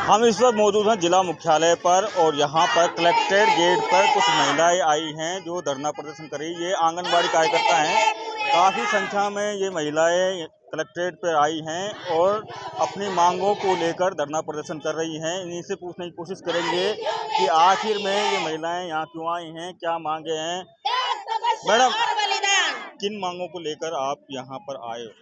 हम इस वक्त मौजूद हैं जिला मुख्यालय पर और यहाँ पर कलेक्ट्रेट गेट पर कुछ महिलाएं आई हैं जो धरना प्रदर्शन कर रही। ये आंगनबाड़ी कार्यकर्ता हैं, काफ़ी संख्या में ये महिलाएं कलेक्ट्रेट पर आई हैं और अपनी मांगों को लेकर धरना प्रदर्शन कर रही हैं। इन्हीं से पूछने की कोशिश करेंगे कि आखिर में ये महिलाएं यहाँ क्यों आई हैं, क्या मांगे हैं। मैडम, किन मांगों को लेकर आप यहाँ पर आए हो?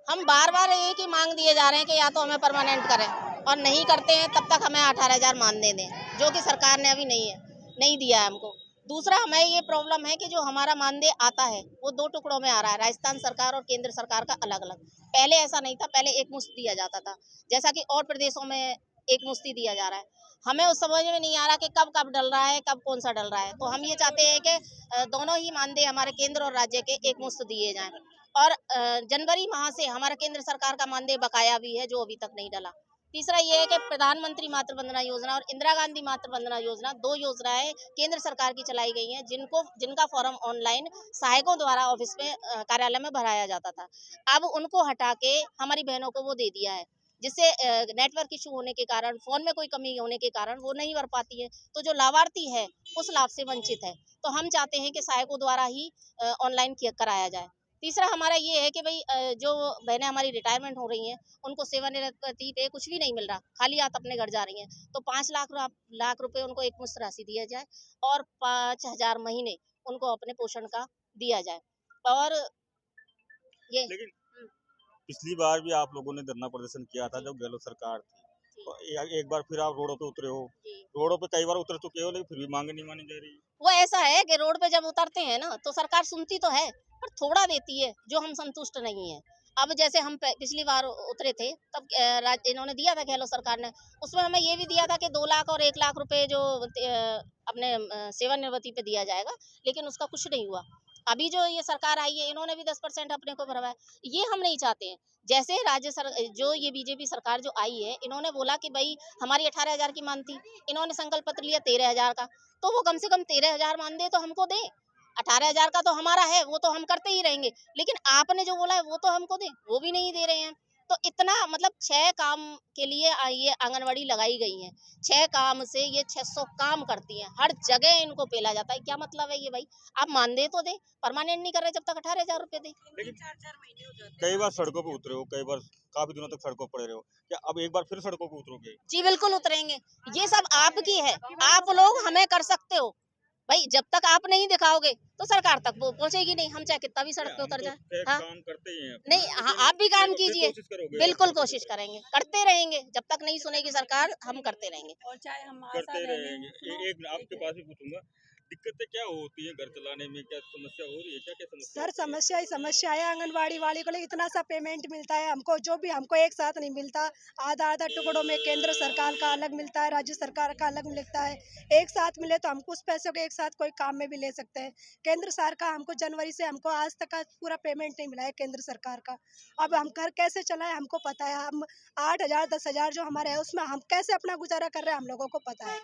हम बार बार एक ही मांग दिए जा रहे हैं कि या तो हमें परमानेंट करें और नहीं करते हैं तब तक हमें 18,000 मानदेय दें, जो कि सरकार ने अभी नहीं दिया है हमको। दूसरा, हमें ये प्रॉब्लम है कि जो हमारा मानदेय आता है वो 2 टुकड़ों में आ रहा है, राजस्थान सरकार और केंद्र सरकार का अलग अलग। पहले ऐसा नहीं था, पहले एक मुश्त दिया जाता था, जैसा कि और प्रदेशों में एक मुश्त दिया जा रहा है। हमें उस समझ में नहीं आ रहा कि कब कब डल रहा है, कब कौन सा डल रहा है। तो हम ये चाहते हैं कि दोनों ही मानदेय हमारे केंद्र और राज्य के एक मुश्त दिए जाएं। और जनवरी माह से हमारा केंद्र सरकार का मानदेय बकाया भी है, जो अभी तक नहीं डला। तीसरा ये है कि प्रधानमंत्री मातृ वंदना योजना और इंदिरा गांधी मातृ वंदना योजना, 2 योजनाएं केंद्र सरकार की चलाई गई हैं, जिनका फॉर्म ऑनलाइन सहायकों द्वारा ऑफिस में कार्यालय में भराया जाता था। अब उनको हटा के हमारी बहनों को वो दे दिया है, जिससे नेटवर्क इशू होने के कारण, फोन में कोई कमी होने के कारण वो नहीं भर पाती है। तो जो लाभार्थी है उस लाभ से वंचित है। तो हम चाहते हैं कि सहायकों द्वारा ही ऑनलाइन कराया जाए। तीसरा हमारा ये है कि भाई जो बहनें हमारी रिटायरमेंट हो रही हैं, उनको सेवानिवृत्ति पे कुछ भी नहीं मिल रहा, खाली हाथ अपने घर जा रही हैं। तो 5 लाख रुपए उनको एक मुश्त राशि दिया जाए और 5,000 महीने उनको अपने पोषण का दिया जाए। और ये लेकिन पिछली बार भी आप लोगों ने धरना प्रदर्शन किया था जब गहलोत सरकार थी, तो एक बार फिर आप रोडों पे उतरे हो। रोडों पे कई बार उतर चुके हो, लेकिन फिर भी मांगे नहीं मानी जा रही। वो ऐसा है कि रोड पे जब उतरते हैं ना, तो सरकार सुनती तो है पर थोड़ा देती है, जो हम संतुष्ट नहीं है। अब जैसे हम पिछली बार उतरे थे, तब इन्होंने दिया था गहलोत सरकार ने, उसमें हमें ये भी दिया था कि 2 लाख और 1 लाख रुपए जो अपने सेवानिवृत्ति पे दिया जाएगा, लेकिन उसका कुछ नहीं हुआ। अभी जो ये सरकार आई है, इन्होंने भी 10% अपने को भरवाया। ये हम नहीं चाहते हैं। जैसे जो ये बीजेपी सरकार जो आई है, इन्होंने बोला कि भाई हमारी 18,000 की मांग थी, इन्होंने संकल्प पत्र लिया 13,000 का, तो वो कम से कम 13,000 मानदेय तो हमको दें। 18,000 का तो हमारा है, वो तो हम करते ही रहेंगे, लेकिन आपने जो बोला है वो तो हमको दें, वो भी नहीं दे रहे हैं। तो इतना मतलब 6 काम के लिए ये आंगनवाड़ी लगाई गई है। 6 काम से ये 600 काम करती हैं, हर जगह इनको पेला जाता है। क्या मतलब है ये भाई? आप मानदेय तो दें, परमानेंट नहीं कर रहे जब तक 18,000 रुपए दें। लेकिन 4-4 महीने हो जाते हैं। कई बार सड़कों पे उतरे हो, कई बार काफी दिनों तक सड़कों पर पड़े रहे हो, क्या अब एक बार फिर सड़कों पे उतरोगे? जी बिल्कुल उतरेंगे। ये सब आपकी है, आप लोग हमें कर सकते हो। भाई जब तक आप नहीं दिखाओगे तो सरकार तक वो पहुंचेगी नहीं, हम चाहे कितना भी सड़क पे उतर जाए। हाँ काम करते ही हैं नहीं, हाँ आप भी काम कीजिए, कोशिश करोगे, बिल्कुल कोशिश करेंगे, करते रहेंगे जब तक नहीं सुनेगी सरकार, हम करते रहेंगे और चाहे हम करते रहेंगे। एक आपके पास भी पूछूंगा, दिक्कतें क्या होती हैं घर चलाने में, क्या समस्या हो रही है, क्या क्या समस्या? सर समस्या ही समस्या है। आंगनबाड़ी वाली को इतना सा पेमेंट मिलता है हमको, जो भी हमको एक साथ नहीं मिलता, आधा आधा टुकड़ों में। केंद्र सरकार का अलग मिलता है, राज्य सरकार का अलग मिलता है। एक साथ मिले तो हमको उस पैसों के एक साथ कोई काम में भी ले सकते हैं। केंद्र सरकार का हमको जनवरी से हमको आज तक का पूरा पेमेंट नहीं मिला है केंद्र सरकार का। अब हम घर कैसे चलाएं हमको पता है। हम 8,000 10,000 जो हमारे है उसमें हम कैसे अपना गुजारा कर रहे हैं हम लोगों को पता है।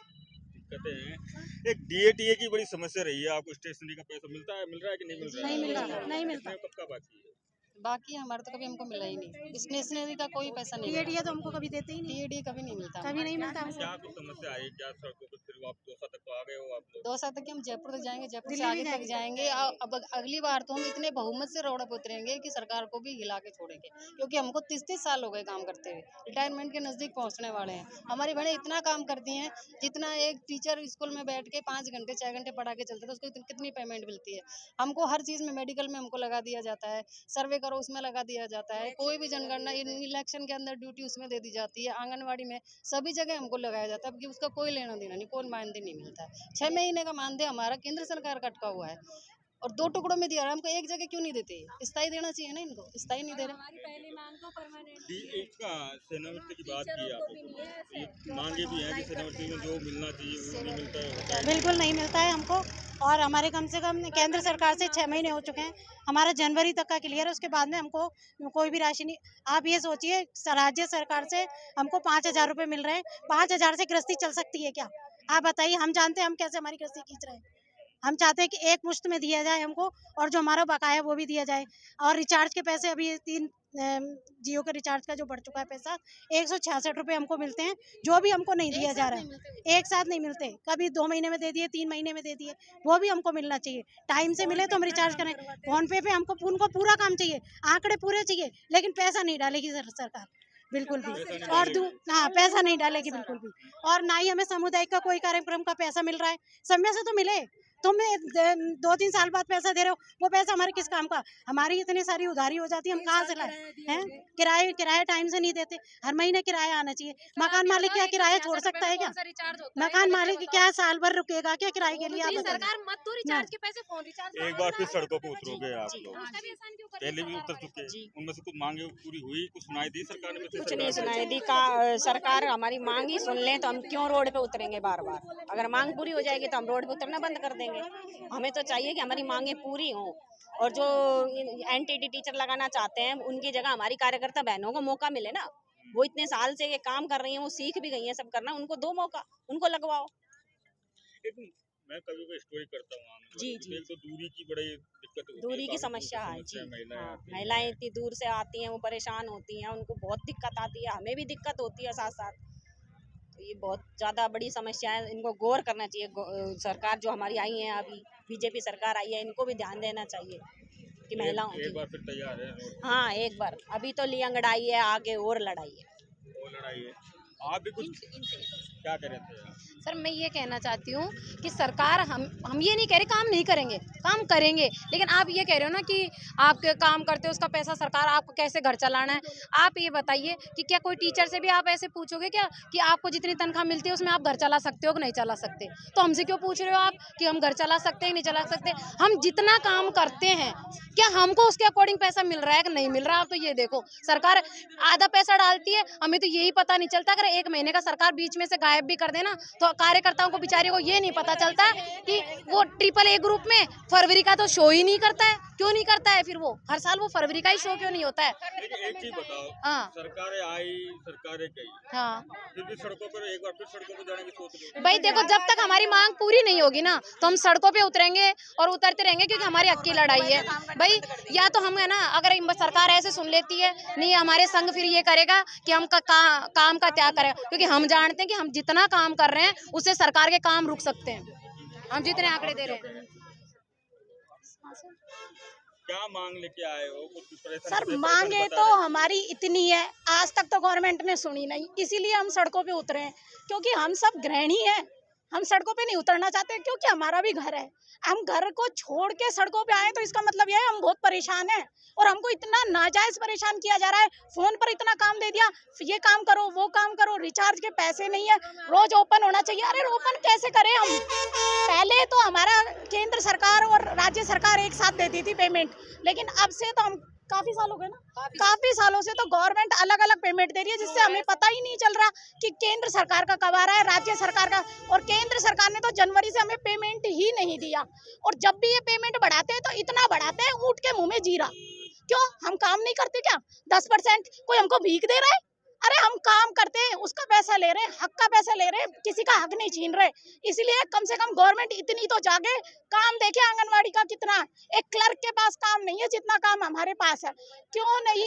दिक्कतें हैं। एक डीएटीए की बड़ी समस्या रही है, आपको स्टेशनरी का पैसा मिल रहा है कि नहीं मिल रहा है? नहीं मिल रहा, नहीं मिलता। कब का बाकी है? बाकी हमारे तो कभी हमको मिला ही नहीं, स्टेशनरी का कोई पैसा नहीं। टीएडीए तो हमको कभी देते ही नहीं, टीएडी कभी नहीं मिलता, कभी नहीं मिलता हमको। क्या कुछ समस्या आई, क्या सड़कों पे फिर आप 2 तक तो आ गए हो आप लोग? 2 साल तक हम जयपुर तक जाएंगे, जयपुर से आगे तक जाएंगे। अब अगली बार तो हम इतने बहुमत से रोड पर उतरेंगे कि सरकार को भी हिला के छोड़ेंगे, क्योंकि हमको 30-30 साल हो गए काम करते हुए, रिटायरमेंट के नजदीक पहुंचने वाले हैं। हमारी बहनें इतना काम करती हैं जितना एक टीचर स्कूल में बैठ के 5 घंटे 6 घंटे पढ़ा के चलते थे, उसको कितनी पेमेंट मिलती है। हमको हर चीज में, मेडिकल में हमको लगा दिया जाता है, सर्वे करो उसमें लगा दिया जाता है, कोई भी जनगणना इलेक्शन के अंदर ड्यूटी उसमें दे दी जाती है, आंगनवाड़ी में सभी जगह हमको लगाया जाता है। अब कि उसका कोई लेना देना नहीं, कोई मानदेय नहीं मिलता है। 6 महीने का मानदेय हमारा केंद्र सरकार का अटका हुआ है और 2 टुकड़ों में दिया रहा है। हमको एक जगह क्यों नहीं देते? स्थायी देना चाहिए ना इनको, स्थायी नहीं दे रहे। इसका सेनावृत्ति की बात की आप लोगों, मांगे भी हैं कि सेनावृत्ति में जो मिलना चाहिए वो नहीं मिलता है। बिल्कुल नहीं मिलता है हमको। और हमारे कम से कम केंद्र सरकार से 6 महीने हो चुके हैं, हमारा जनवरी तक का क्लियर है, उसके बाद में हमको कोई भी राशि नहीं। आप ये सोचिए, राज्य सरकार से हमको 5,000 रुपये मिल रहे हैं, 5,000 से गृहस्थी चल सकती है क्या? आप बताइए, हम जानते हैं हम कैसे हमारी गृहस्थी खींच रहे हैं। हम चाहते हैं कि एक मुश्त में दिया जाए हमको, और जो हमारा बकाया है वो भी दिया जाए। और रिचार्ज के पैसे अभी 3 जियो के रिचार्ज का जो बढ़ चुका है पैसा, 166 रुपये हमको मिलते हैं, जो भी हमको नहीं दिया जा रहा है। एक साथ नहीं मिलते, कभी 2 महीने में दे दिए, 3 महीने में दे दिए, वो भी हमको मिलना चाहिए। टाइम से मिले तो हम रिचार्ज करें। फोन पे हमको उनको पूरा काम चाहिए, आंकड़े पूरे चाहिए, लेकिन पैसा नहीं डालेगी सरकार बिल्कुल भी। और हाँ, पैसा नहीं डालेगी बिल्कुल भी। और ना ही हमें सामुदायिक का कोई कार्यक्रम का पैसा मिल रहा है, समय से तो मिले। तुम 2-3 साल बाद पैसा दे रहे हो, वो पैसा हमारे किस काम का? हमारी इतनी सारी उधारी हो जाती है, हम कहाँ से लाए हैं? किराया टाइम से नहीं देते, हर महीने किराया आना चाहिए। मकान मालिक क्या किराया छोड़ सकता है क्या? मकान मालिक क्या साल भर रुकेगा क्या किराए के लिए? आप सरकार मत दो रिचार्ज के पैसे, फोन रिचार्ज एक बार फिर सड़कों पे उतरोगे आप लोग? पहले भी उतर चुके हैं, उनमें से कुछ मांगे पूरी हुई, कुछ सुनाई दी सरकार ने? कुछ नहीं सुनाई दी। सरकार हमारी मांग ही सुन ले तो हम क्यों रोड पे उतरेंगे बार बार? अगर मांग पूरी हो जाएगी तो हम रोड पे उतरना बंद कर देंगे। हमें तो चाहिए कि हमारी मांगे पूरी हों, और जो एनटीटी टीचर लगाना चाहते हैं उनकी जगह हमारी कार्यकर्ता बहनों को मौका मिले ना। वो इतने साल से ये काम कर रही हैं, वो सीख भी गई हैं सब करना, उनको दो मौका, उनको लगवाओ। मैं कभी कोई स्टोरी करता हूँ जी एक तो दूरी की बड़ी दिक्कत होती है, दूरी की समस्या है जी। महिलाएं इतनी दूर से आती हैं, वो परेशान होती हैं, उनको बहुत दिक्कत आती है, हमें भी दिक्कत होती है साथ साथ। तो ये बहुत ज़्यादा बड़ी समस्या है, इनको गौर करना चाहिए। सरकार जो हमारी आई है अभी, बीजेपी सरकार आई है, इनको भी ध्यान देना चाहिए कि महिलाओं की। एक बार फिर तैयार है? हाँ, एक बार। अभी तो लियांगड़ाई है, आगे और लड़ाई है। वो लड़ाई है। आप भी कुछ क्या कह रहे थे? सर मैं ये कहना चाहती हूँ कि सरकार, हम ये नहीं कह रहे काम नहीं करेंगे, काम करेंगे, लेकिन आप ये कह रहे हो ना कि आप काम करते हो उसका पैसा सरकार आपको कैसे घर चलाना है। आप ये बताइए कि क्या कोई टीचर से भी आप ऐसे पूछोगे क्या कि आपको जितनी तनख्वाह मिलती है उसमें आप घर चला सकते हो कि नहीं चला सकते? तो हमसे क्यों पूछ रहे हो आप कि हम घर चला सकते हैं नहीं चला सकते? हम जितना काम करते हैं क्या हमको उसके अकॉर्डिंग पैसा मिल रहा है कि नहीं मिल रहा? आप तो ये देखो, सरकार आधा पैसा डालती है, हमें तो यही पता नहीं चलता। अगर 1 महीने का सरकार बीच में से गायब भी कर देना तो कार्यकर्ताओं को बेचारी को ये नहीं पता चलता कि वो AAA ग्रुप में फरवरी का तो शो ही नहीं करता है। क्यों नहीं करता है फिर? वो हर साल वो फरवरी का ही शो क्यों नहीं होता है? एक चीज बताओ, हाँ, सरकारें आई, सरकारें गई, हाँ फिर भी सड़कों पर एक बार फिर सड़कों पर जाने की सोच रहे हो? भाई देखो, जब तक हमारी मांग पूरी नहीं होगी ना तो हम सड़कों पे उतरेंगे और उतरते रहेंगे, क्योंकि हमारी हक की लड़ाई है भाई। या तो हम है ना, अगर सरकार ऐसे सुन लेती है, नहीं हमारे संग फिर ये करेगा कि हम काम का त्याग करें, क्योंकि हम जानते हैं कि हम जितना काम कर रहे हैं उससे सरकार के काम रुक सकते हैं, हम जितने आंकड़े दे रहे हैं। क्या मांग लेके आए हो? कुछ सर मांगे तो हमारी इतनी है, आज तक तो गवर्नमेंट ने सुनी नहीं, इसीलिए हम सड़कों पे उतरे हैं। क्योंकि हम सब गृहिणी हैं, हम सड़कों पे नहीं उतरना चाहते, क्योंकि हमारा भी घर है। हम घर को छोड़ के सड़कों पे आए तो इसका मतलब यह है हम बहुत परेशान हैं, और हमको इतना नाजायज परेशान किया जा रहा है। फोन पर इतना काम दे दिया, ये काम करो वो काम करो, रिचार्ज के पैसे नहीं है, रोज ओपन होना चाहिए। अरे ओपन कैसे करें हम? पहले तो हमारा केंद्र सरकार और राज्य सरकार एक साथ देती थी पेमेंट, लेकिन अब से तो हम काफी साल हो गए ना, काफी सालों से तो गवर्नमेंट अलग अलग पेमेंट दे रही है, जिससे हमें पता ही नहीं चल रहा कि केंद्र सरकार का कब आ रहा है, राज्य सरकार का। और केंद्र सरकार ने तो जनवरी से हमें पेमेंट ही नहीं दिया, और जब भी ये पेमेंट बढ़ाते हैं तो इतना बढ़ाते हैं ऊँट के मुंह में जीरा। क्यों? हम काम नहीं करते क्या? 10% कोई हमको भीख दे रहा है? अरे हम काम करते हैं, उसका पैसा ले रहे हैं, हक का पैसा ले रहे हैं, किसी का हक नहीं छीन रहे। इसलिए कम से कम गवर्नमेंट इतनी तो जागे। काम देखे आंगनवाड़ी का कितना, एक क्लर्क के पास काम नहीं है जितना काम हमारे पास है। क्यों नहीं?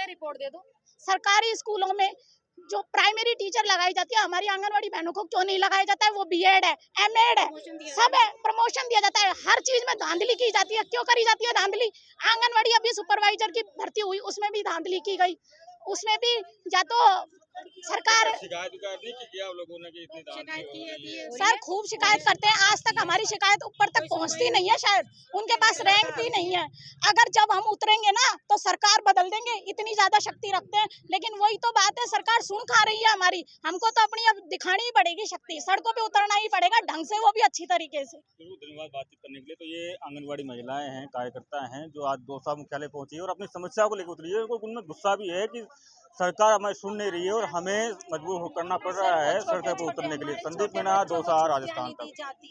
रिपोर्ट दे दो। सरकारी स्कूलों में जो प्राइमरी टीचर लगाई जाती है, हमारी आंगनवाड़ी बहनों को क्यों नहीं लगाया जाता है? वो BEd है, MEd है, सब है, प्रमोशन दिया जाता है, हर चीज में धांधली की जाती है। क्यों करी जाती है धांधली? आंगनवाड़ी अभी सुपरवाइजर की भर्ती हुई, उसमें भी धांधली की गई, उसमें भी या तो सरकार शिकायत नहीं की आप लोगों ने कि इतनी धांधली हो रही है? सर खूब शिकायत करते हैं, आज तक हमारी शिकायत ऊपर तक पहुंचती नहीं है, शायद उनके पास रैंक भी नहीं है। अगर जब हम उतरेंगे ना तो सरकार बदल देंगे, इतनी ज्यादा शक्ति रखते हैं। लेकिन वही तो बात है, सरकार सुन खा रही है हमारी, हमको तो अपनी अब दिखानी ही पड़ेगी शक्ति, सड़कों पे उतरना ही पड़ेगा ढंग से, वो भी अच्छी तरीके से। धन्यवाद बातचीत करने के लिए। तो ये आंगनबाड़ी महिलाएं हैं, कार्यकर्ता हैं, जो आज दौसा मुख्यालय पहुंची है और अपनी समस्या को लेकर उतरी है। उनमें गुस्सा भी है कि सरकार हमें सुन नहीं रही है और हमें मजबूर करना पड़ रहा है सड़कों पर उतरने के लिए। संदीप मीणा, दौसा, राजस्थान तक।